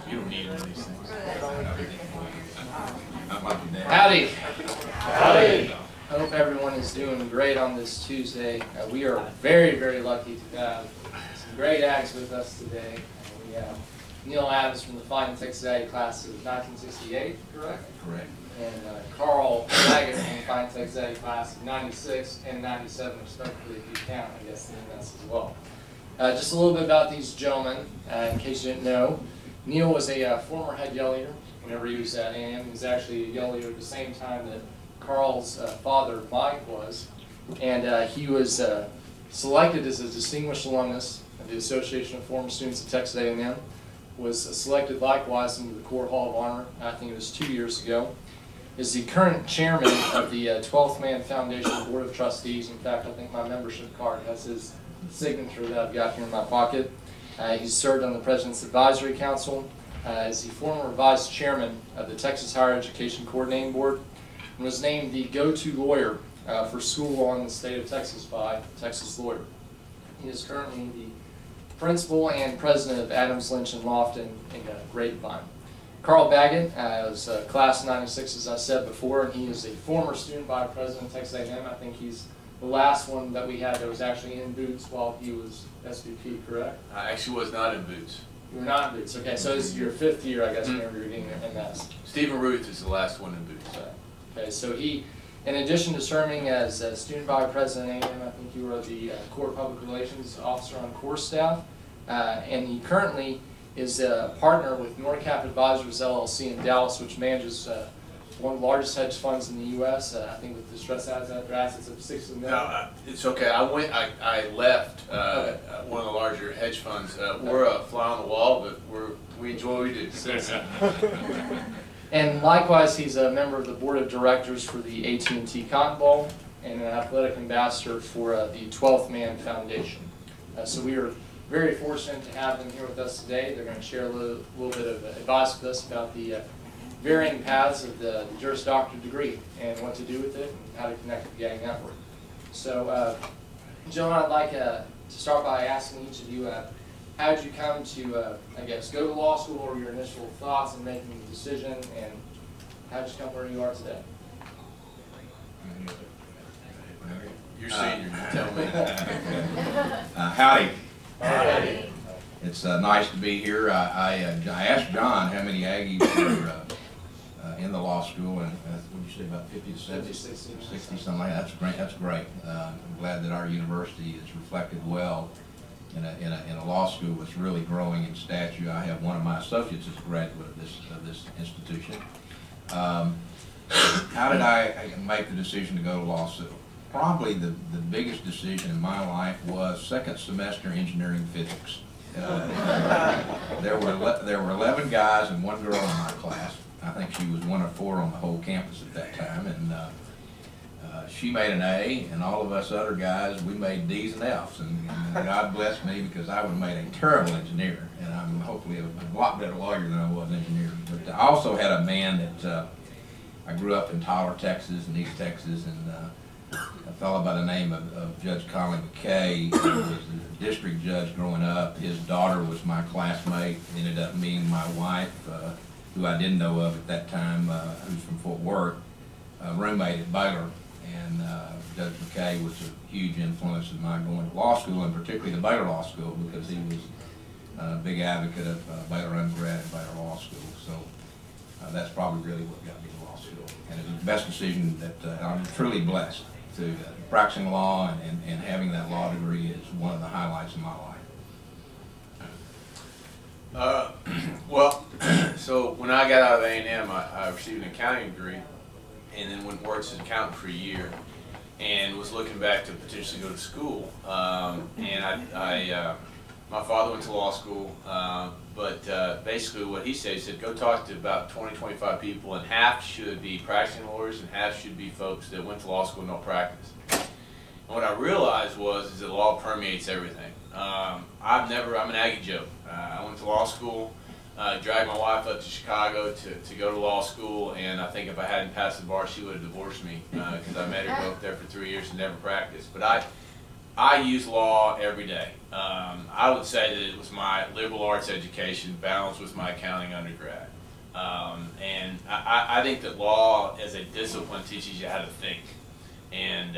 You don't need one of these things. Howdy. Howdy. I hope everyone is doing great on this Tuesday. We are very, very lucky to have some great Aggies with us today. We have Neal Adams from the Fine Texas Aggie class of 1968, correct? Correct. And Carl Baggett from the Fine Texas Aggie class of 96 and 97, respectively, if you count, I guess, the MS as well. Just a little bit about these gentlemen, in case you didn't know. Neal was a former head yell leader whenever he was at A&M. He was actually a yell leader at the same time that Carl's father, Mike, was. And he was selected as a distinguished alumnus of the Association of Former Students at Texas A&M. Was selected likewise into the Corps Hall of Honor, I think it was 2 years ago. Is the current chairman of the 12th Man Foundation Board of Trustees. In fact, I think my membership card has his signature that I've got here in my pocket. He's served on the President's Advisory Council, is the former vice chairman of the Texas Higher Education Coordinating Board, and was named the go-to lawyer for school law in the state of Texas by Texas Lawyer. He is currently the principal and president of Adams, Lynch, and Lofton in Grapevine. Carl Baggett was class of 96, as I said before, and he is a former student body president of Texas A&M. I think he's the last one that we had that was actually in boots while he was SVP, correct? I actually was not in boots. You were not in boots. Okay, so this is your 5th year, I guess, whenever you're getting your MS. Stephen Ruth is the last one in boots. Okay, so he, in addition to serving as student body president at A&M, I think you were the Corps Public Relations Officer on Corps staff, and he currently is a partner with NorCap Advisors LLC in Dallas, which manages one of the largest hedge funds in the U.S. I think with distressed assets of $60 million. No, it's okay. I left one of the larger hedge funds. We're a fly on the wall, but we enjoy what we do. And likewise, he's a member of the board of directors for the AT&T Cotton Bowl and an athletic ambassador for the 12th Man Foundation. So we are very fortunate to have them here with us today. They're going to share a little bit of advice with us about the varying paths of the Juris Doctor degree and what to do with it and how to connect with the Aggie Network. So, gentlemen, I'd like to start by asking each of you, how did you come to, I guess, go to law school, or your initial thoughts in making the decision, and how did you come where you are today? You're senior, you tell me. Howdy. Howdy. It's nice to be here. I asked John how many Aggies were in the law school, and what did you say, about 50 to 70? 60, something like that. That's great. That's great. I'm glad that our university is reflected well in a law school that's really growing in stature. I have one of my associates as a graduate of this institution. How did I make the decision to go to law school? Probably the biggest decision in my life was second semester engineering physics. There were 11 guys and 1 girl in my class. I think she was 1 of 4 on the whole campus at that time, and she made an A, and all of us other guys, we made D's and F's, and God bless me, because I would have made a terrible engineer, and I'm hopefully a lot better lawyer than I was an engineer. But I also had a man that I grew up in Tyler, Texas, and East Texas, and a fellow by the name of Judge Colin McKay, who was the district judge growing up. His daughter was my classmate, ended up being my wife, who I didn't know of at that time, who's from Fort Worth, roommate at Baylor. And Judge McKay was a huge influence in my going to law school, and particularly the Baylor Law School, because he was a big advocate of Baylor undergrad and Baylor Law School. So that's probably really what got me to law school. And it was the best decision that I'm truly blessed to practicing law, and having that law degree is one of the highlights of my life. Well, so when I got out of A&M, I received an accounting degree, and then went and worked as an accountant for a year, and was looking back to potentially go to school. And my father went to law school, but basically what he said, go talk to about 20, 25 people, and half should be practicing lawyers, and half should be folks that went to law school and don't practice. And what I realized is that law permeates everything. I'm an Aggie joke. I went to law school, dragged my wife up to Chicago to go to law school, and I think if I hadn't passed the bar, she would have divorced me, because I met her, go up there for 3 years and never practiced. But I use law every day. I would say that it was my liberal arts education balanced with my accounting undergrad. And I think that law as a discipline teaches you how to think. And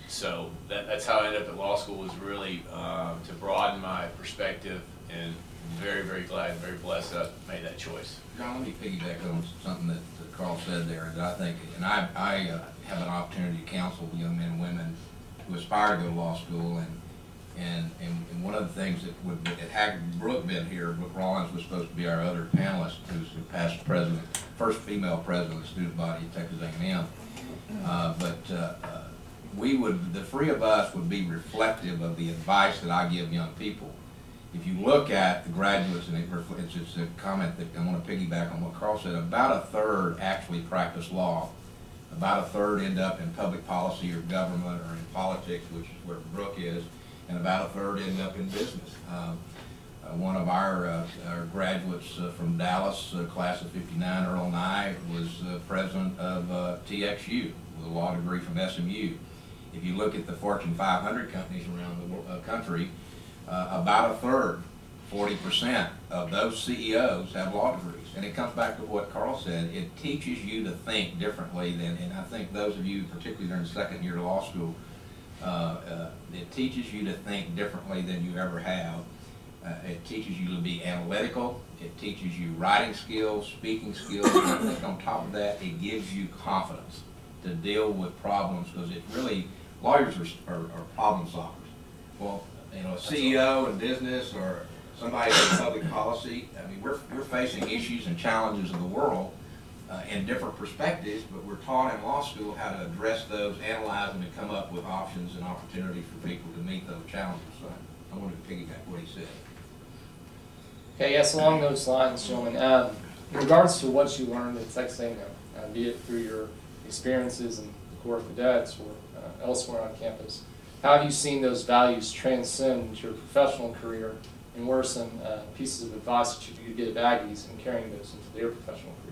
so that's how I ended up at law school, was really to broaden my perspective, and very, very glad and very blessed that I made that choice. John, let me piggyback on something that Carl said there, that I think, and I have an opportunity to counsel young men and women who aspire to go to law school, and one of the things that would, had Brooke been here, Brooke Rollins was supposed to be our other panelist, who's the past president, first female president of the student body at Texas A&M. The three of us would be reflective of the advice that I give young people. If you look at the graduates, and it's a comment that I want to piggyback on what Carl said, about a third actually practice law. About a third end up in public policy or government or in politics, which is where Brooke is, and about a third end up in business. One of our graduates from Dallas, class of '59, Earl Nye, was president of TXU with a law degree from SMU. If you look at the Fortune 500 companies around the country, about a third, 40% of those CEOs have law degrees. And it comes back to what Carl said. It teaches you to think differently than, and I think those of you, particularly during the second year of law school, it teaches you to think differently than you ever have. It teaches you to be analytical. It teaches you writing skills, speaking skills. And I think on top of that, it gives you confidence to deal with problems, because it really, lawyers are problem solvers. Well, you know, a CEO in business or somebody in public policy, I mean, we're facing issues and challenges of the world in different perspectives, but we're taught in law school how to address those, analyze them, and come up with options and opportunities for people to meet those challenges. So I wanted to piggyback what he said. Okay, yes, along those lines, gentlemen, in regards to what you learned at Texas A&M, be it through your experiences in the Corps of Cadets or elsewhere on campus, how have you seen those values transcend into your professional career, and what are some pieces of advice that you could give Aggies in carrying those into their professional careers?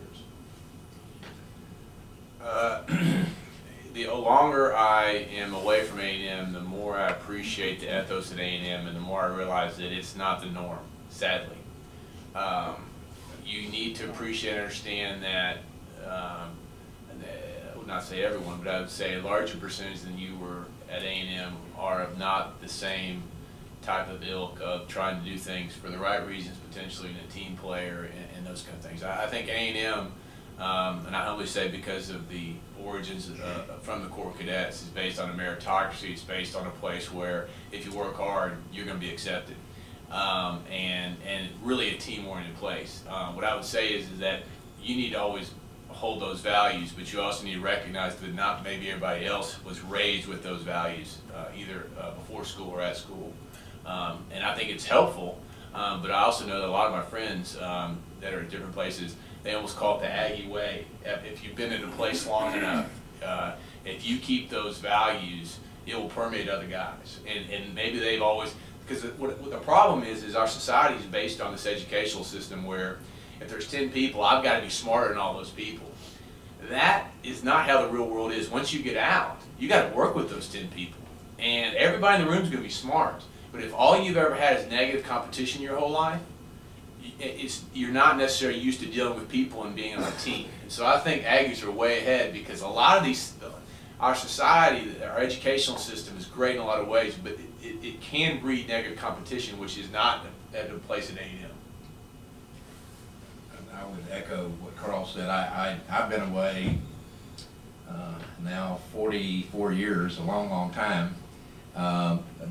The longer I am away from A&M, the more I appreciate the ethos at A&M, and the more I realize that it's not the norm, sadly. You need to appreciate and understand that, I would not say everyone, but I would say a larger percentage than you were at A&M are of not the same type of ilk of trying to do things for the right reasons, potentially in a team player and those kind of things. I think A&M, and I humbly say because of the origins from the Corps of Cadets, is based on a meritocracy. It's based on a place where if you work hard, you're going to be accepted. And really a team-oriented place. What I would say is that you need to always hold those values, but you also need to recognize that not maybe everybody else was raised with those values, either before school or at school. And I think it's helpful, but I also know that a lot of my friends that are at different places, they almost call it the Aggie way. If you've been in a place long enough, if you keep those values, it will permeate other guys. And maybe they've always, because what the problem is our society is based on this educational system where if there's 10 people, I've got to be smarter than all those people. That is not how the real world is. Once you get out, you got to work with those 10 people. And everybody in the room is going to be smart. But if all you've ever had is negative competition your whole life, you're not necessarily used to dealing with people and being on a team. And so I think Aggies are way ahead, because a lot of these, our society, our educational system is great in a lot of ways, but it can breed negative competition, which is not at a place at A&M. I would echo what Carl said. I've been away now 44 years, a long, long time.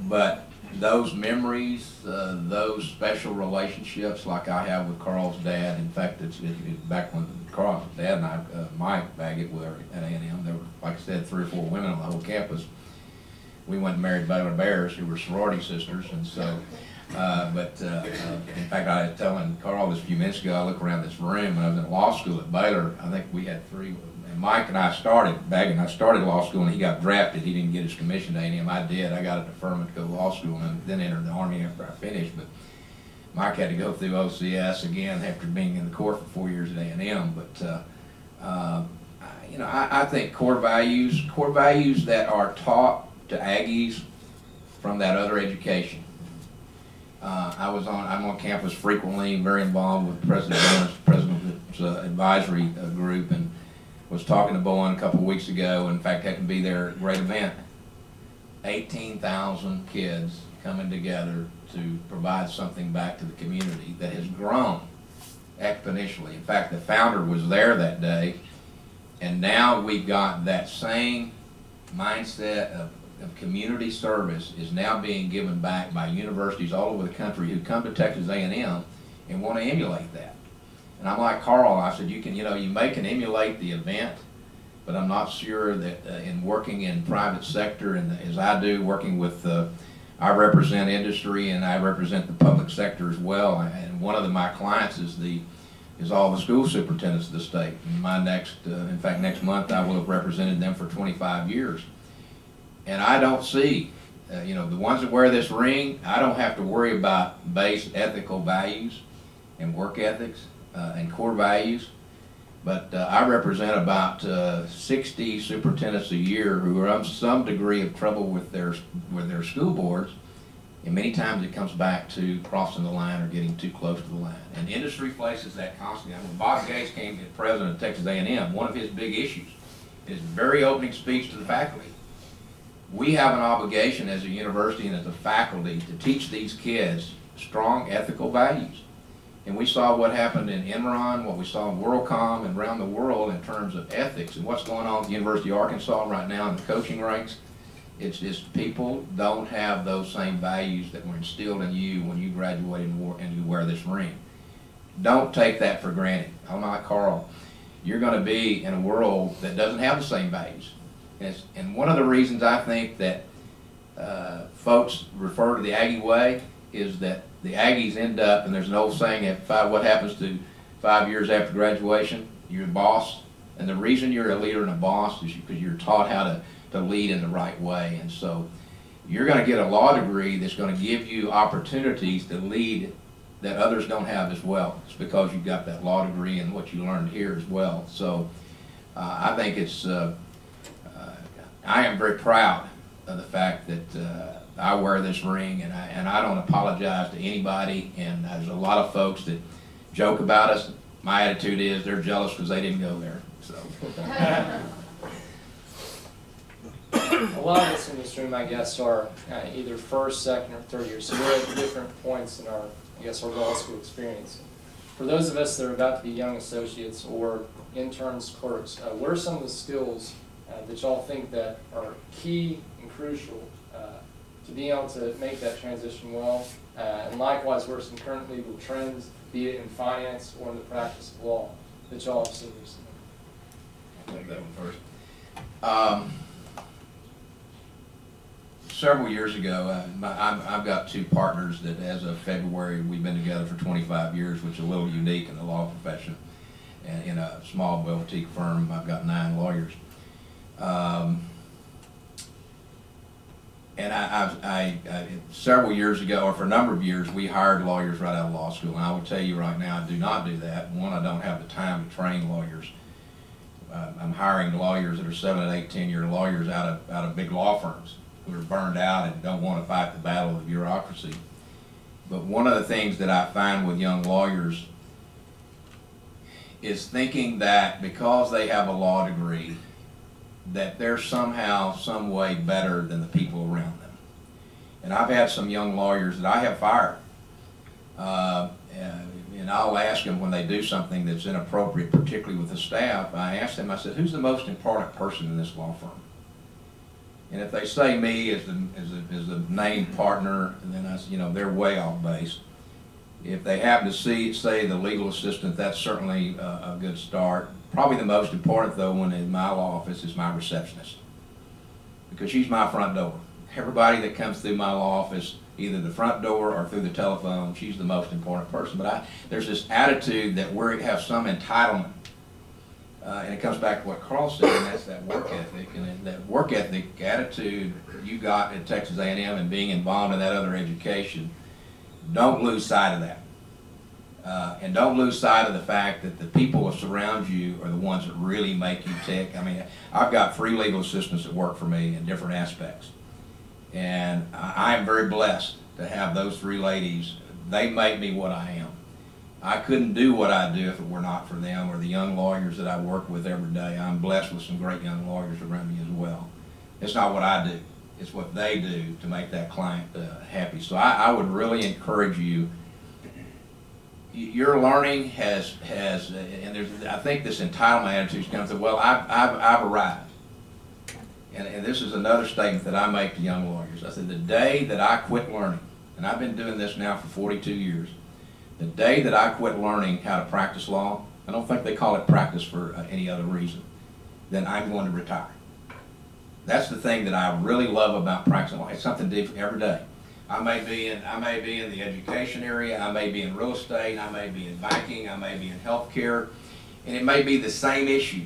But those memories, those special relationships like I have with Carl's dad, in fact, it's back when Carl's dad and I, Mike Baggett, were at A&M, there were, like I said, 3 or 4 women on the whole campus. We went and married Baylor Bears, who were sorority sisters, and so, in fact, I was telling Carl this a few minutes ago, I look around this room, when I was in law school at Baylor, I think we had 3, and Mike and I started, Baggett and I started law school, and he got drafted. He didn't get his commission to A&M. I did. I got a deferment to go to law school, and then entered the Army after I finished, but Mike had to go through OCS again after being in the Corps for 4 years at A&M, but you know, I think core values that are taught to Aggies from that other education. I'm on campus frequently, very involved with President's advisory group, and was talking to Bowen a couple of weeks ago. In fact, happened to be there at a great event. 18,000 kids coming together to provide something back to the community that has grown exponentially. In fact, the founder was there that day, and now we've got that same mindset of community service is now being given back by universities all over the country who come to Texas A&M and want to emulate that. And I'm like Carl, I said, you may can emulate the event, but I'm not sure that in working in private sector, and as I do, working with, I represent industry and I represent the public sector as well. And one of my clients is all the school superintendents of the state. And in fact, next month I will have represented them for 25 years. And I don't see, the ones that wear this ring, I don't have to worry about base ethical values and work ethics and core values. But I represent about 60 superintendents a year who are in some degree of trouble with their school boards, and many times it comes back to crossing the line or getting too close to the line. And industry faces that constantly. When Bob Gates came to president of Texas A&M, one of his big issues, his very opening speech to the faculty, we have an obligation as a university and as a faculty to teach these kids strong ethical values. And we saw what happened in Enron, what we saw in WorldCom and around the world in terms of ethics and what's going on at the University of Arkansas right now in the coaching ranks. It's just people don't have those same values that were instilled in you when you graduated and you wear this ring. Don't take that for granted. I'm like Carl. You're going to be in a world that doesn't have the same values. And one of the reasons I think that folks refer to the Aggie way is that the Aggies end up, and there's an old saying, what happens to 5 years after graduation? You're a boss. And the reason you're a leader and a boss is because you're taught how to lead in the right way. And so you're going to get a law degree that's going to give you opportunities to lead that others don't have as well. It's because you've got that law degree and what you learned here as well. So I think I am very proud of the fact that I wear this ring, and I don't apologize to anybody. And there's a lot of folks that joke about us. My attitude is they're jealous because they didn't go there. So. A lot of us in this room, I guess, are either first, second, or third year. So we're at different points in our law school experience. For those of us that are about to be young associates or interns, clerks, what are some of the skills that y'all think that are key and crucial to being able to make that transition well? And likewise, what are some current legal trends, be it in finance or in the practice of law, that y'all have seen recently? I'll take that one first. Several years ago, I've got two partners that as of February, we've been together for 25 years, which is a little unique in the law profession. And in a small boutique firm, I've got 9 lawyers. And several years ago, or for a number of years, we hired lawyers right out of law school. And I will tell you right now, I do not do that. One, I don't have the time to train lawyers. I'm hiring lawyers that are 7 and 8, 10-year lawyers out of big law firms who are burned out and don't want to fight the battle of the bureaucracy. But one of the things that I find with young lawyers is thinking that because they have a law degree, that they're somehow, some way better than the people around them. And I've had some young lawyers that I have fired. And I'll ask them when they do something that's inappropriate, particularly with the staff, I ask them, I said, who's the most important person in this law firm? And if they say me as the named partner, and then I said, they're way off base. If they happen to say the legal assistant, that's certainly a good start. Probably the most important, though, when in my law office is my receptionist, because she's my front door. Everybody that comes through my law office, either the front door or through the telephone, she's the most important person. But there's this attitude that we have some entitlement, and it comes back to what Carl said, and that's that work ethic. And that work ethic attitude you got at Texas A&M and being involved in that other education, don't lose sight of that. And don't lose sight of the fact that the people that surround you are the ones that really make you tick. I mean, I've got 3 legal assistants that work for me in different aspects. And I am very blessed to have those three ladies. They make me what I am. I couldn't do what I do if it were not for them or the young lawyers that I work with every day. I'm blessed with some great young lawyers around me as well. It's not what I do. It's what they do to make that client happy. So I would really encourage you. Your learning has and there's, I think this entitlement attitude is coming to, well, I've arrived. And this is another statement that I make to young lawyers. I said, the day that I quit learning, and I've been doing this now for 42 years, the day that I quit learning how to practice law, I don't think they call it practice for any other reason, then I'm going to retire. That's the thing that I really love about practicing law. It's something different every day. I may be in the education area, I may be in real estate, I may be in banking, I may be in healthcare, and it may be the same issue,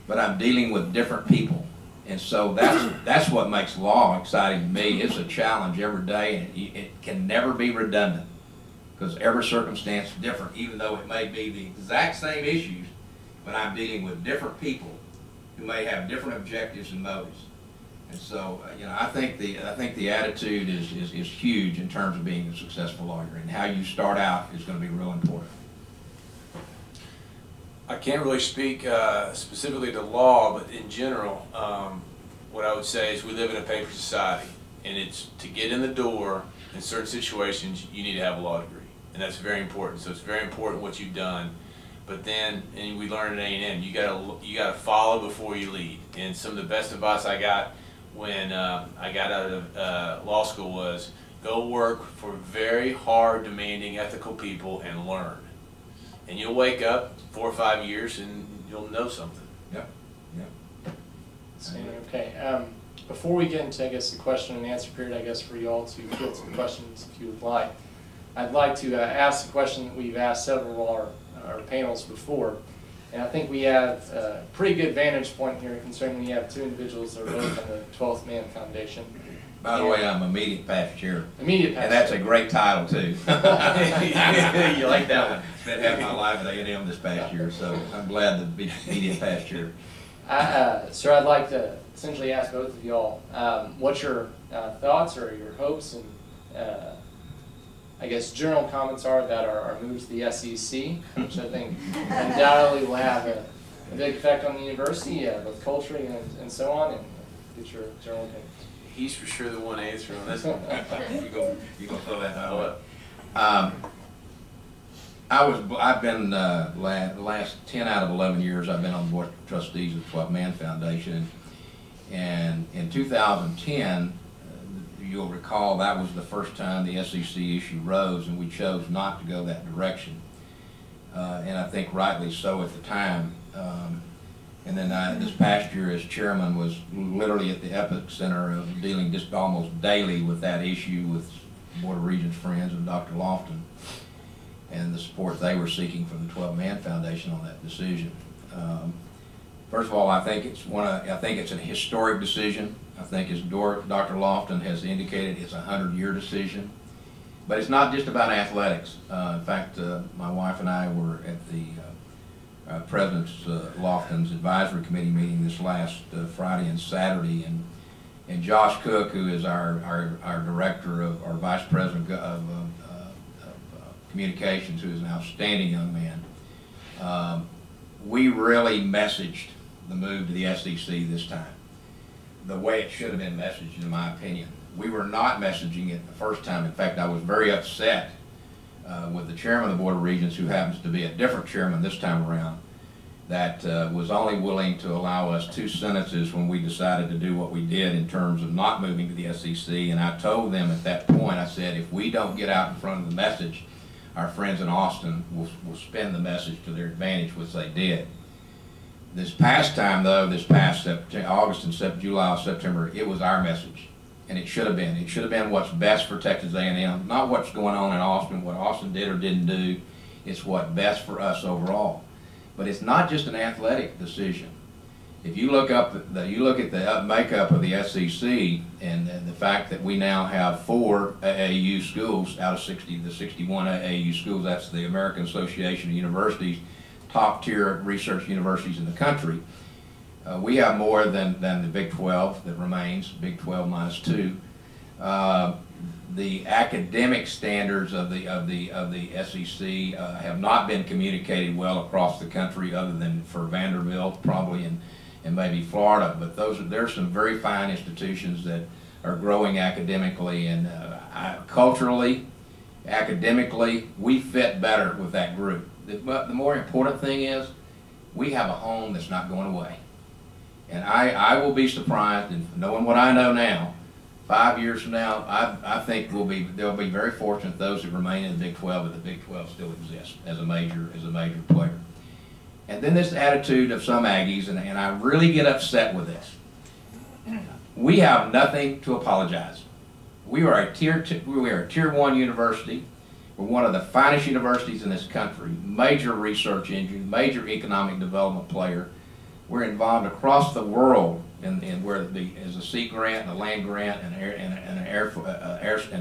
but I'm dealing with different people. And so that's what makes law exciting to me. It's a challenge every day, and it can never be redundant because every circumstance is different, even though it may be the exact same issues, but I'm dealing with different people who may have different objectives and motives. And so, you know, I think the attitude is huge in terms of being a successful lawyer, and how you start out is going to be real important. I can't really speak specifically to law, but in general, what I would say is we live in a paper society, and it's to get in the door in certain situations, you need to have a law degree, and that's very important. So it's very important what you've done. But then, and we learned at A&M, you gotta follow before you lead. And some of the best advice I got when I got out of law school was go work for very hard, demanding, ethical people and learn. And you'll wake up 4 or 5 years and you'll know something. Yep. Yep. Okay. Before we get into, I guess, the question and answer period, I guess, for you all to field some questions if you would like, I'd like to ask the question that we've asked several of our panels before. And I think we have a pretty good vantage point here, considering we have two individuals that are both on the 12th Man Foundation. By the way, I'm immediate past chair. Immediate past chair. And that's a great title, too. You like that one. Spent half my life at A&M this past year, so I'm glad to be immediate past chair. Sir, I'd like to essentially ask both of y'all what your thoughts or your hopes and I guess general comments are about our move to the SEC, which I think undoubtedly will have a big effect on the university, both culturally and so on, and get your general opinion. He's for sure the one answer on this one. You gonna throw that out? I've been the last 10 out of 11 years I've been on the board of trustees of the 12 Man Foundation, and in 2010. You'll recall that was the first time the SEC issue rose, and we chose not to go that direction. And I think rightly so at the time. And then this past year as chairman was literally at the epicenter of dealing just almost daily with that issue with Board of Regents friends and Dr. Lofton and the support they were seeking from the 12 Man Foundation on that decision. First of all, I think it's a historic decision. I think, as Dr. Lofton has indicated, it's a 100-year decision. But it's not just about athletics. In fact, my wife and I were at the President Lofton's advisory committee meeting this last Friday and Saturday, and Josh Cook, who is our director of our vice president of communications, who is an outstanding young man. We really messaged the move to the SEC this time the way it should have been messaged, in my opinion. We were not messaging it the first time. In fact, I was very upset with the chairman of the Board of Regents, who happens to be a different chairman this time around, that was only willing to allow us 2 sentences when we decided to do what we did in terms of not moving to the SEC. And I told them at that point, I said, if we don't get out in front of the message, our friends in Austin will spin the message to their advantage, which they did. This past time, though, this past August and July, September, it was our message, and it should have been. It should have been what's best for Texas A&M, not what's going on in Austin, what Austin did or didn't do. It's what's best for us overall. But it's not just an athletic decision. If you look at the makeup of the SEC and the fact that we now have 4 AAU schools out of the 61 AAU schools, that's the American Association of Universities, top tier research universities in the country. We have more than the Big 12 that remains, Big 12 minus 2. The academic standards of the SEC have not been communicated well across the country, other than for Vanderbilt, probably, and maybe Florida. But there's some very fine institutions that are growing academically, and culturally, academically, we fit better with that group. But the more important thing is, we have a home that's not going away. And I will be surprised, and knowing what I know now, 5 years from now, I think they'll be very fortunate, those that remain in the Big 12, but the Big 12 still exists as a major player. And then this attitude of some Aggies, and I really get upset with this. We have nothing to apologize. We are a tier 1 university. We're one of the finest universities in this country. Major research engine, major economic development player. We're involved across the world in where as a sea grant, and a land grant, and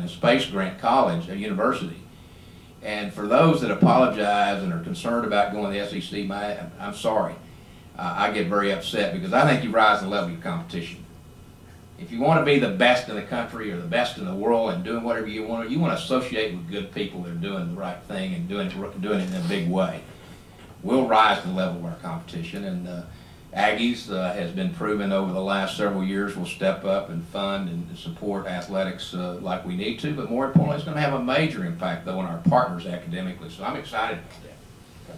a space grant college, a university. And for those that apologize and are concerned about going to the SEC, I'm sorry. I get very upset, because I think you rise the level of competition. If you want to be the best in the country or the best in the world and doing whatever you want to associate with good people that are doing the right thing and doing it in a big way. We'll rise to the level of our competition, and Aggies has been proven over the last several years will step up and fund and support athletics like we need to, but more importantly, it's going to have a major impact, though, on our partners academically, so I'm excited about that.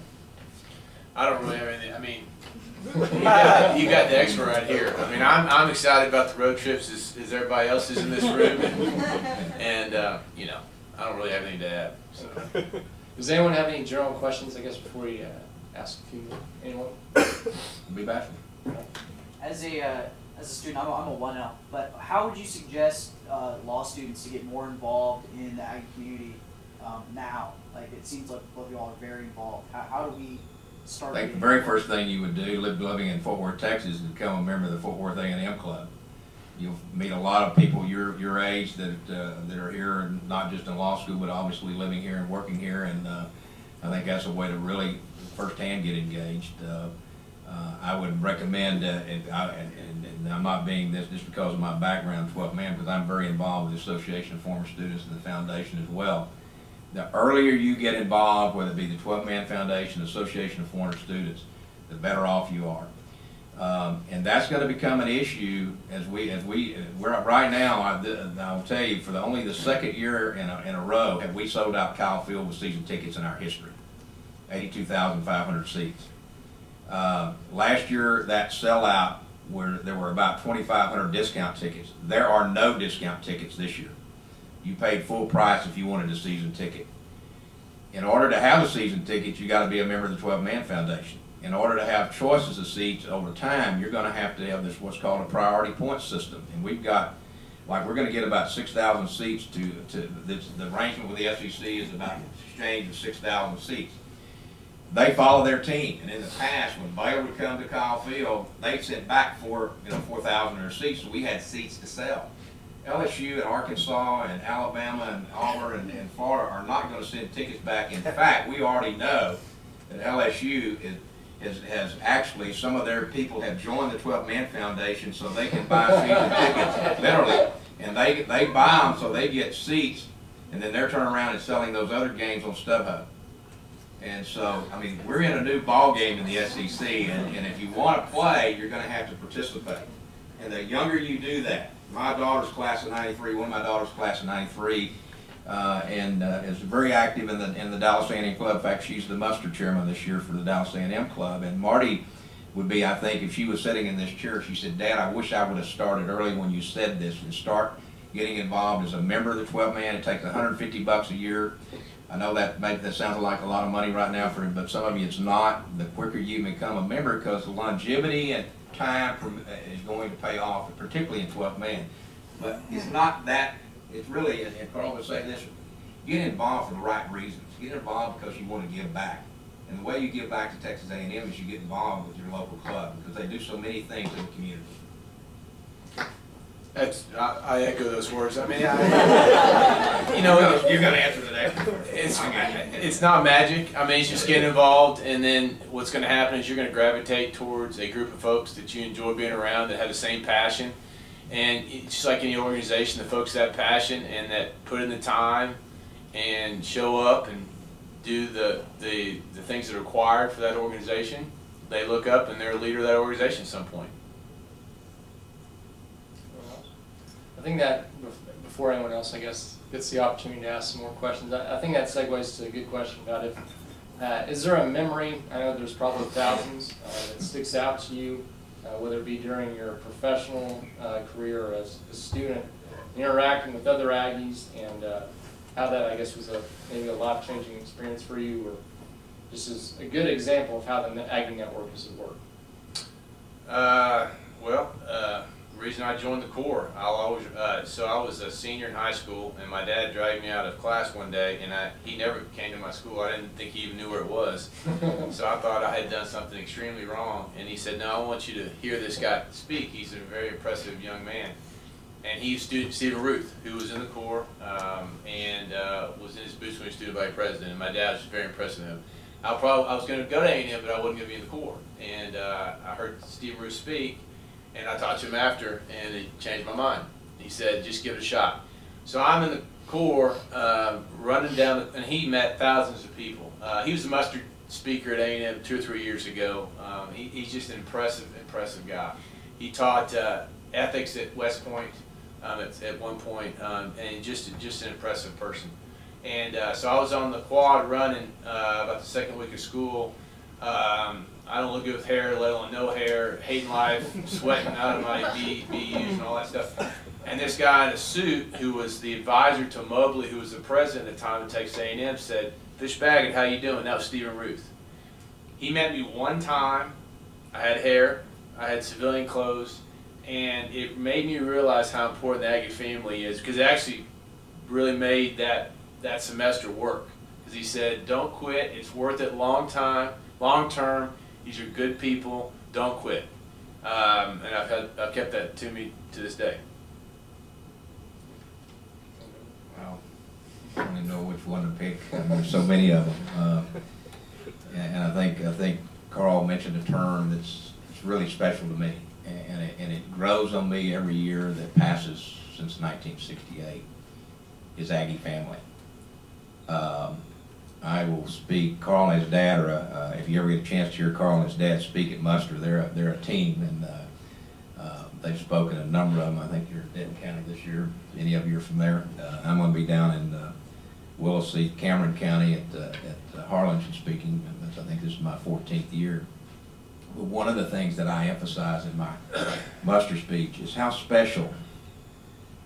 I don't really have anything. I mean, you got the expert right here. I mean, I'm excited about the road trips as everybody else is in this room, and you know, I don't really have anything to add. So. Does anyone have any general questions, I guess, before we ask a few? Anyone? Be back. As a student, I'm a 1L, but how would you suggest law students to get more involved in the Aggie community now? Like, it seems like both of y'all are very involved. How do we start? I think the very first thing you would do, living in Fort Worth, Texas, is become a member of the Fort Worth A&M Club. You'll meet a lot of people your age that are here, and not just in law school, but obviously living here and working here. And I think that's a way to really firsthand get engaged. I would recommend, and I'm not being this just because of my background, 12th man, because I'm very involved with the Association of Former Students and the Foundation as well. The earlier you get involved, whether it be the 12th Man Foundation, the Association of Former Students, the better off you are. And that's going to become an issue as we're right now. I'll tell you, for only the second year in a row have we sold out Kyle Field with season tickets in our history, 82,500 seats. Last year, that sellout, where there were about 2,500 discount tickets. There are no discount tickets this year. You paid full price if you wanted a season ticket. In order to have a season ticket, you got to be a member of the 12 Man Foundation. In order to have choices of seats over time, you're going to have this what's called a priority point system. And we've got, like, we're going to get about 6,000 seats the arrangement with the SEC is about an exchange of 6,000 seats. They follow their team, and in the past, when Baylor would come to Kyle Field, they sent back 4,000 of their seats, so we had seats to sell. LSU and Arkansas and Alabama and Auburn and Florida are not going to send tickets back. In fact, we already know that LSU has actually, some of their people have joined the 12 Man Foundation so they can buy season tickets, literally, and they buy them so they get seats, and then they're turning around and selling those other games on StubHub. And so, I mean, we're in a new ball game in the SEC, and if you want to play, you're going to have to participate. And the younger you do that, my daughter's class of '93, one of my daughter's class of '93, and is very active in the Dallas A&M Club. In fact, she's the muster chairman this year for the Dallas A&M Club. And Marty would be, I think, if she was sitting in this chair, she said, "Dad, I wish I would have started early when you said this, and start getting involved as a member of the 12 Man. It takes $150 a year. I know that sounds like a lot of money right now but some of you it's not. The quicker you become a member, because the longevity and time is going to pay off, particularly in 12th Man. But it's not that, it's really, and Carl would say this, get involved for the right reasons. Get involved because you want to give back. And the way you give back to Texas A&M is you get involved with your local club, because they do so many things in the community. I echo those words. I mean, you know, you're going to answer the next one. It's not magic. I mean, it's just getting involved, and then what's going to happen is you're going to gravitate towards a group of folks that you enjoy being around, that have the same passion, And it's just like any organization, the folks that have passion and that put in the time and show up and do the things that are required for that organization, they look up and they're a leader of that organization at some point. I think that before anyone else, I guess, gets the opportunity to ask some more questions, I think that segues to a good question about if, is there a memory, I know there's probably thousands, that sticks out to you, whether it be during your professional career or as a student, interacting with other Aggies, and how that, I guess, was maybe a life-changing experience for you, or just as a good example of how the Aggie Network is at work? The reason I joined the Corps, so I was a senior in high school, and my dad dragged me out of class one day, and he never came to my school. I didn't think he even knew where it was. So I thought I had done something extremely wrong, and he said, "No, I want you to hear this guy speak. He's a very impressive young man." And he was Stephen Ruth, who was in the Corps, and was in his boots when he was student body president, and my dad was very impressed with him. I was going to go to A&M, but I wasn't going to be in the Corps. And I heard Stephen Ruth speak, and I talked to him after, and it changed my mind. He said, "Just give it a shot." So I'm in the Corps, running down, and he met thousands of people. He was the mustard speaker at A&M 2 or 3 years ago. He's just an impressive guy. He taught ethics at West Point at one point, and just an impressive person. And so I was on the quad running about the second week of school. I don't look good with hair, let alone no hair, hating life, sweating out of my BUs and all that stuff. And this guy in a suit, who was the advisor to Mobley, who was the president at the time of Texas A&M, said, "Fish Baggett, how you doing?" That was Stephen Ruth. He met me one time. I had hair, I had civilian clothes, and it made me realize how important the Aggie family is, because it actually really made that semester work. Because he said, "Don't quit, it's worth it long term. These are good people. Don't quit." And I've kept that to me to this day. Well, I don't even know which one to pick. There's so many of them. And I think Carl mentioned a term that's really special to me, and it grows on me every year that passes since 1968. Is Aggie family. I will speak. Carl and his dad are, if you ever get a chance to hear Carl and his dad speak at muster, they're a team, and they've spoken a number of them. I think you're in Denton County this year. Any of you are from there? I'm going to be down in Willacy, Cameron County at Harlingen speaking. I think this is my 14th year. But one of the things that I emphasize in my muster speech is how special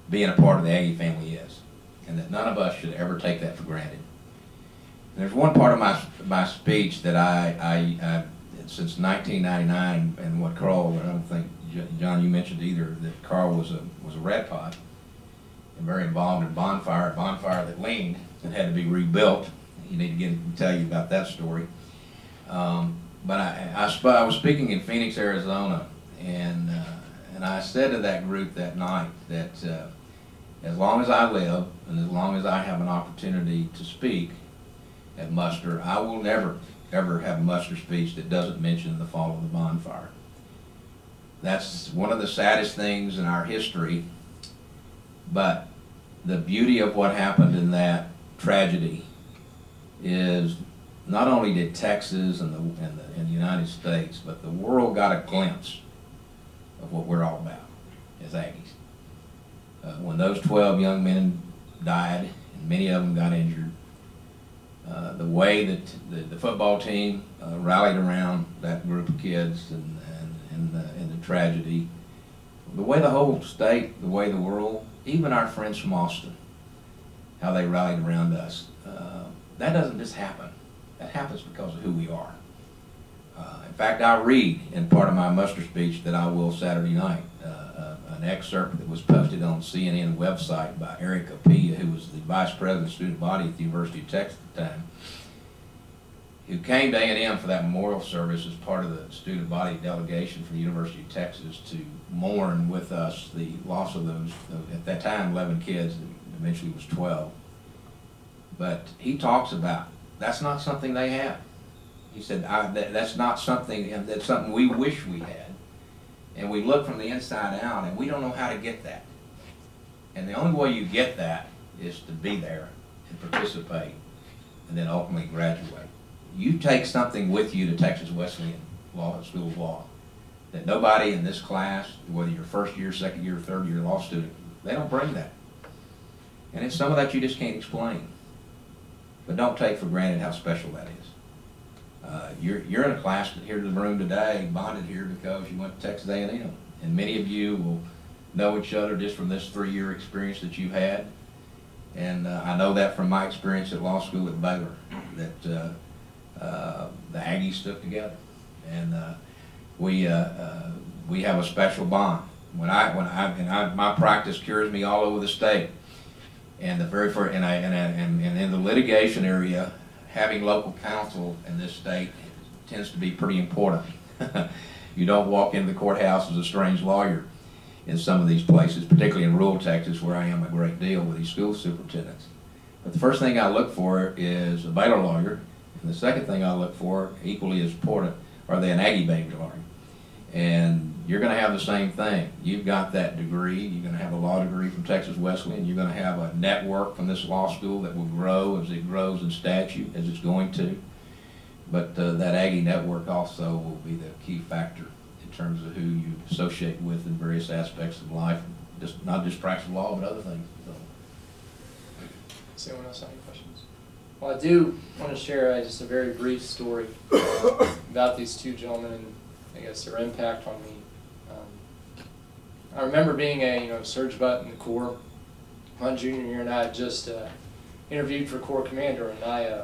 being a part of the Aggie family is, and that none of us should ever take that for granted. And there's one part of my speech that I since 1999, and what Carl, I don't think, John, you mentioned either, that Carl was a red pot and very involved in a bonfire that leaned and had to be rebuilt. You need to get him to tell you about that story. But I was speaking in Phoenix, Arizona, and I said to that group that night that as long as I live and as long as I have an opportunity to speak at muster, I will never, ever have a muster speech that doesn't mention the fall of the bonfire. That's one of the saddest things in our history, but the beauty of what happened in that tragedy is not only did Texas and the United States, but the world got a glimpse of what we're all about as Aggies. When those 12 young men died, and many of them got injured, the way that the football team rallied around that group of kids and the tragedy, the way the whole state, the way the world, even our friends from Austin, how they rallied around us, that doesn't just happen. That happens because of who we are. In fact, I read in part of my muster speech that I will Saturday night, an excerpt that was posted on CNN website by Eric Apia, who was the vice president of student body at the University of Texas at the time, who came to A&M for that memorial service as part of the student body delegation from the University of Texas to mourn with us the loss of those, at that time, 11 kids, and eventually was 12. But he talks about, that's not something they have. He said, that's not something, and that's something we wish we had. And we look from the inside out, and we don't know how to get that. And the only way you get that is to be there and participate, and then ultimately graduate. You take something with you to Texas Wesleyan School of Law that nobody in this class, whether you're first year, second year, third year law student, they don't bring that. And it's some of that you just can't explain. But don't take for granted how special that is. You're in a class here in the room today, bonded here because you went to Texas A&M. And many of you will know each other just from this 3-year experience that you've had. And I know that from my experience at law school at Baylor, that the Aggies stuck together. And we have a special bond. My practice cures me all over the state. And the very first, and in the litigation area, having local counsel in this state tends to be pretty important. You don't walk into the courthouse as a strange lawyer in some of these places, particularly in rural Texas, where I am a great deal with these school superintendents. But the first thing I look for is a Baylor lawyer, and the second thing I look for, equally as important, are they an Aggie baby lawyer? And you're going to have the same thing. You've got that degree. You're going to have a law degree from Texas Wesleyan. You're going to have a network from this law school that will grow as it grows in statute, as it's going to. But that Aggie Network also will be the key factor in terms of who you associate with in various aspects of life, not just practice law, but other things. So. Does anyone else have any questions? Well, I do want to share just a very brief story about these two gentlemen and I guess their impact on me. I remember being a surge butt in the Corps my junior year, and I had just interviewed for Corps Commander, and I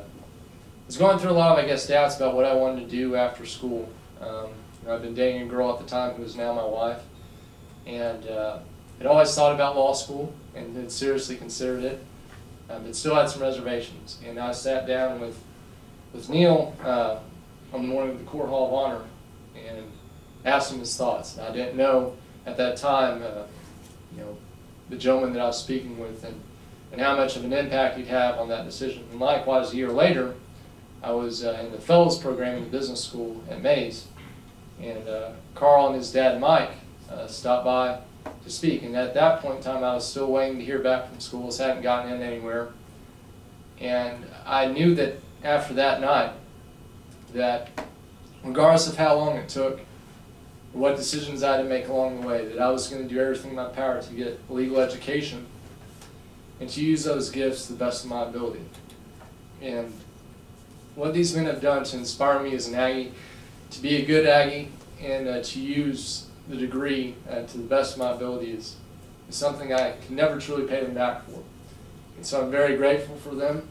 was going through a lot of, I guess, doubts about what I wanted to do after school. I'd been dating a girl at the time who is now my wife, and had always thought about law school and had seriously considered it, but still had some reservations. And I sat down with Neal on the morning of the Court Hall of Honor and asked him his thoughts. And I didn't know at that time, the gentleman that I was speaking with and how much of an impact he'd have on that decision. And likewise, a year later, I was in the fellows program in the business school at Mays, and Carl and his dad Mike stopped by to speak. And at that point in time, I was still waiting to hear back from schools, hadn't gotten in anywhere. And I knew that after that night, that regardless of how long it took, what decisions I had to make along the way, that I was going to do everything in my power to get a legal education and to use those gifts to the best of my ability. And what these men have done to inspire me as an Aggie, to be a good Aggie, and to use the degree to the best of my ability is something I can never truly pay them back for. And so I'm very grateful for them.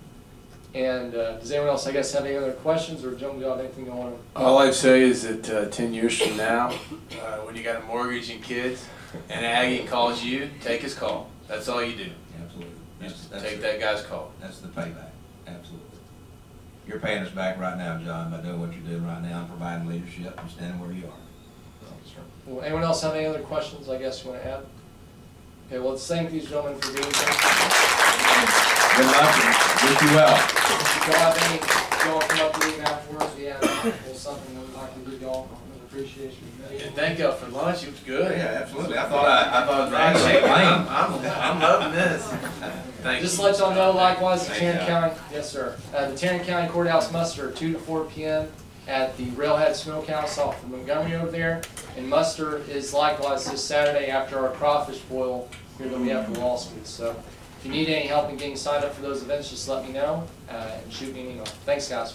And does anyone else, I guess, have any other questions, or gentlemen, do you have anything you want to? All I'd say is that 10 years from now, when you got a mortgage and kids, and Aggie calls you, take his call. That's all you do. Absolutely. Just take that guy's call. That's the payback. Absolutely. You're paying us back right now, John, by doing what you're doing right now and providing leadership and standing where you are. Well, anyone else have any other questions, I guess, you want to add? Okay, well, let's thank these gentlemen for being here. Good luck and wish you well. If y'all have any, y'all come up to me afterwards, we have a little something that we'd like to give y'all an appreciation. And thank y'all for lunch. It was good. Yeah, absolutely. I thought it was actually lame. I'm loving this. Thank Just you. to let y'all know, likewise, the Thank Tarrant you. County, yes sir, the Tarrant County Courthouse muster 2 to 4 p.m. at the Railhead Smokehouse off of Montgomery over there. And muster is likewise this Saturday after our crawfish boil here that we have for law school. So if you need any help in getting signed up for those events, just let me know and shoot me an email. Thanks, guys.